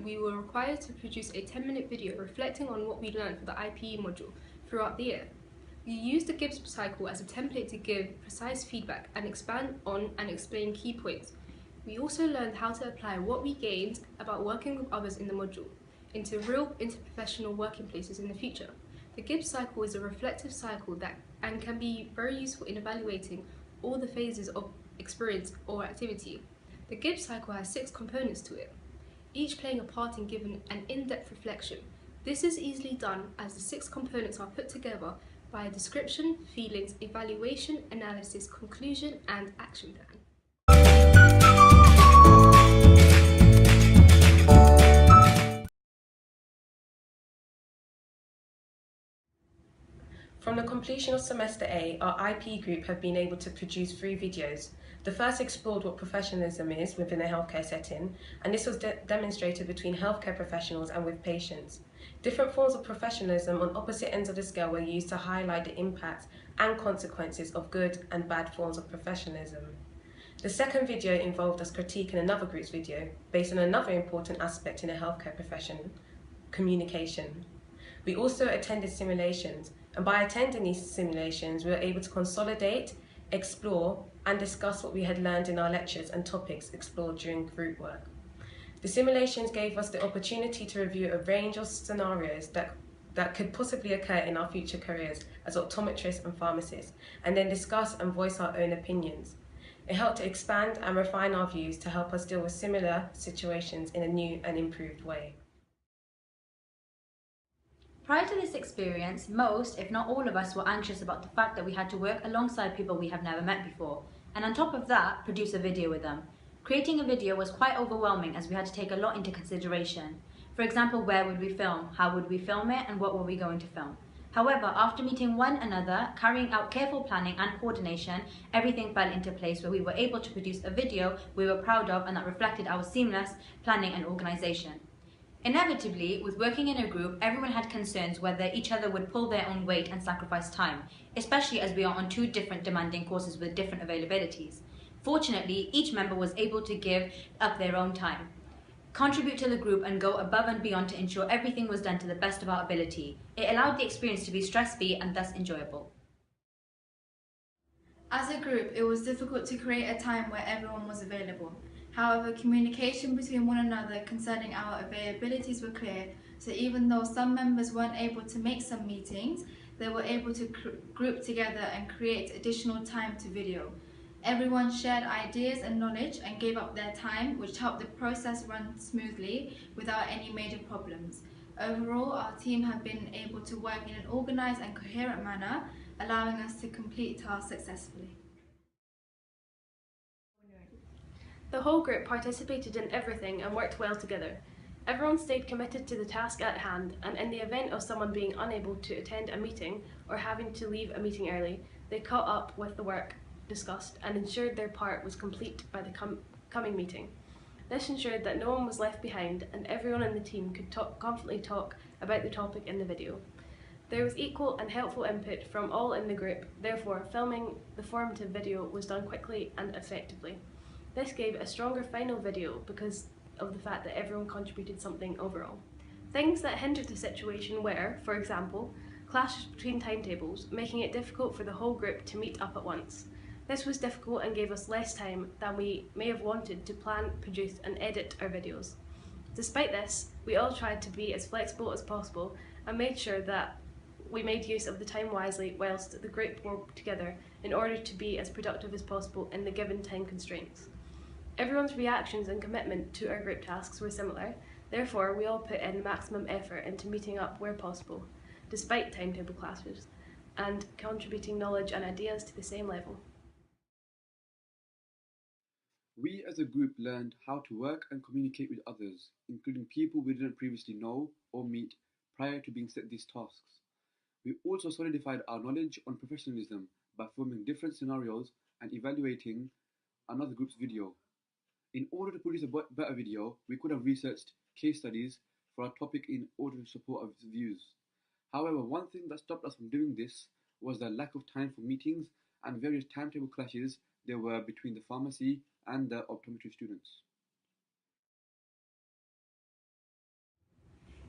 We were required to produce a 10-minute video reflecting on what we learned for the IPE module throughout the year. We used the Gibbs cycle as a template to give precise feedback and expand on and explain key points. We also learned how to apply what we gained about working with others in the module into real interprofessional working places in the future. The Gibbs cycle is a reflective cycle and can be very useful in evaluating all the phases of experience or activity. The Gibbs cycle has 6 components to it, each playing a part in giving an in-depth reflection. This is easily done as the 6 components are put together by a description, feelings, evaluation, analysis, conclusion, and action plan. From the completion of Semester A, our IP group have been able to produce 3 videos. The first explored what professionalism is within a healthcare setting, and this was demonstrated between healthcare professionals and with patients. Different forms of professionalism on opposite ends of the scale were used to highlight the impact and consequences of good and bad forms of professionalism. The second video involved us critiquing another group's video based on another important aspect in a healthcare profession, communication. We also attended simulations, and by attending these simulations, we were able to consolidate, explore, and discuss what we had learned in our lectures and topics explored during group work. The simulations gave us the opportunity to review a range of scenarios that could possibly occur in our future careers as optometrists and pharmacists, and then discuss and voice our own opinions. It helped to expand and refine our views to help us deal with similar situations in a new and improved way. Prior to this experience, most, if not all of us, were anxious about the fact that we had to work alongside people we have never met before, and on top of that, produce a video with them. Creating a video was quite overwhelming as we had to take a lot into consideration. For example, where would we film, how would we film it, and what were we going to film? However, after meeting one another, carrying out careful planning and coordination, everything fell into place where we were able to produce a video we were proud of and that reflected our seamless planning and organisation. Inevitably, with working in a group, everyone had concerns whether each other would pull their own weight and sacrifice time, especially as we are on 2 different demanding courses with different availabilities. Fortunately, each member was able to give up their own time, contribute to the group and go above and beyond to ensure everything was done to the best of our ability. It allowed the experience to be stress-free and thus enjoyable. As a group, it was difficult to create a time where everyone was available. However, communication between one another concerning our availabilities were clear, so even though some members weren't able to make some meetings, they were able to group together and create additional time to video. Everyone shared ideas and knowledge and gave up their time, which helped the process run smoothly without any major problems. Overall, our team have been able to work in an organised and coherent manner, allowing us to complete tasks successfully. The whole group participated in everything and worked well together. Everyone stayed committed to the task at hand, and in the event of someone being unable to attend a meeting or having to leave a meeting early, they caught up with the work discussed and ensured their part was complete by the coming meeting. This ensured that no one was left behind and everyone in the team could confidently talk about the topic in the video. There was equal and helpful input from all in the group, therefore filming the formative video was done quickly and effectively. This gave a stronger final video because of the fact that everyone contributed something overall. Things that hindered the situation were, for example, clashes between timetables, making it difficult for the whole group to meet up at once. This was difficult and gave us less time than we may have wanted to plan, produce and edit our videos. Despite this, we all tried to be as flexible as possible and made sure that we made use of the time wisely whilst the group worked together in order to be as productive as possible in the given time constraints. Everyone's reactions and commitment to our group tasks were similar, therefore we all put in maximum effort into meeting up where possible, despite timetable clashes, and contributing knowledge and ideas to the same level. We as a group learned how to work and communicate with others, including people we didn't previously know or meet prior to being set these tasks. We also solidified our knowledge on professionalism by filming different scenarios and evaluating another group's video. In order to produce a better video, we could have researched case studies for our topic in order to support our views. However, one thing that stopped us from doing this was the lack of time for meetings and various timetable clashes there were between the pharmacy and the optometry students.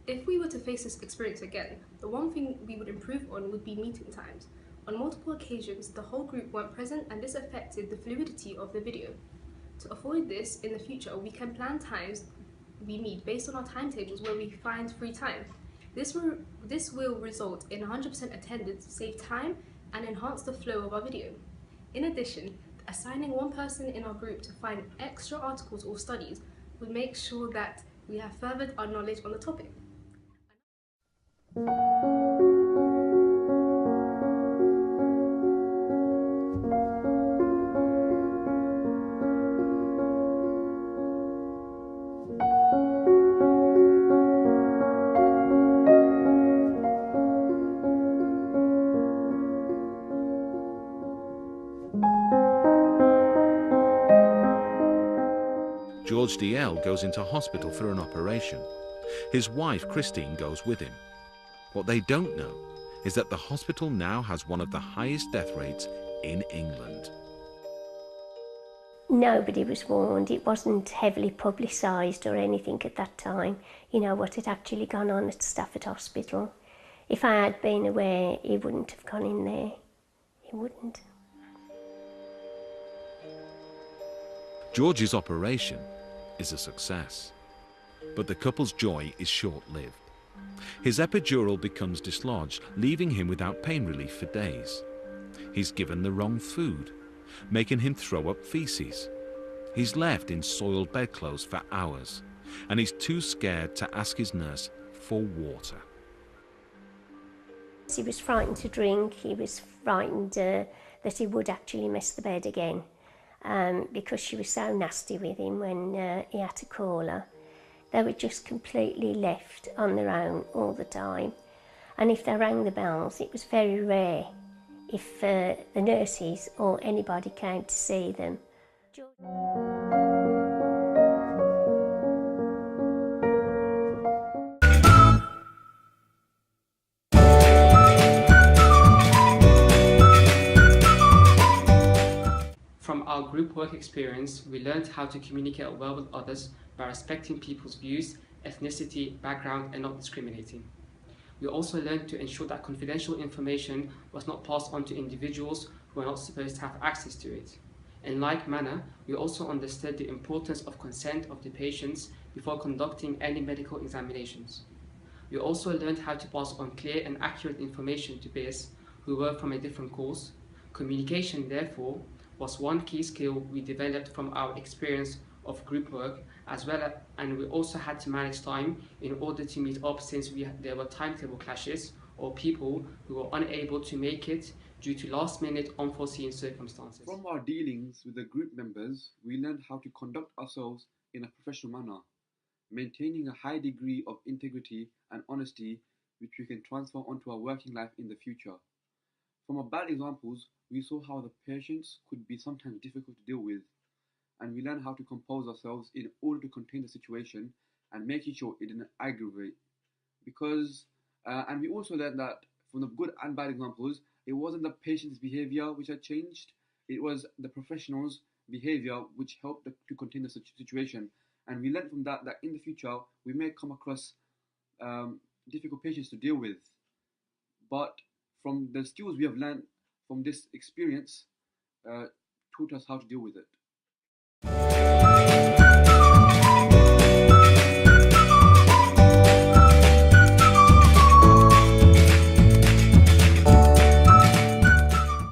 If we were to face this experience again, the one thing we would improve on would be meeting times. On multiple occasions, the whole group weren't present and this affected the fluidity of the video. To avoid this in the future, we can plan times we meet based on our timetables where we find free time. This will result in 100% attendance, save time, and enhance the flow of our video. In addition, assigning one person in our group to find extra articles or studies would make sure that we have furthered our knowledge on the topic. George DL goes into hospital for an operation. His wife, Christine, goes with him. What they don't know is that the hospital now has one of the highest death rates in England. Nobody was warned. It wasn't heavily publicised or anything at that time, you know, what had actually gone on at Stafford Hospital. If I had been aware, he wouldn't have gone in there. He wouldn't. George's operation is a success, but the couple's joy is short-lived. His epidural becomes dislodged, leaving him without pain relief for days. He's given the wrong food, making him throw up feces. He's left in soiled bedclothes for hours, and he's too scared to ask his nurse for water. He was frightened to drink. He was frightened that he would actually miss the bed again, because she was so nasty with him when he had to call her. They were just completely left on their own all the time. And if they rang the bells, it was very rare if the nurses or anybody came to see them. From our group work experience, we learned how to communicate well with others by respecting people's views, ethnicity, background, and not discriminating. We also learned to ensure that confidential information was not passed on to individuals who are not supposed to have access to it. In like manner, we also understood the importance of consent of the patients before conducting any medical examinations. We also learned how to pass on clear and accurate information to peers who were from a different course. Communication, therefore, was one key skill we developed from our experience of group work, and we also had to manage time in order to meet up, since there were timetable clashes or people who were unable to make it due to last-minute unforeseen circumstances. From our dealings with the group members, we learned how to conduct ourselves in a professional manner, maintaining a high degree of integrity and honesty which we can transfer onto our working life in the future. From our bad examples, we saw how the patients could be sometimes difficult to deal with, and we learned how to compose ourselves in order to contain the situation and making sure it didn't aggravate. And we also learned that from the good and bad examples, it wasn't the patient's behavior which had changed, it was the professional's behavior which helped to contain the situation. And we learned from that in the future, we may come across difficult patients to deal with. But from the skills we have learned from this experience, taught us how to deal with it.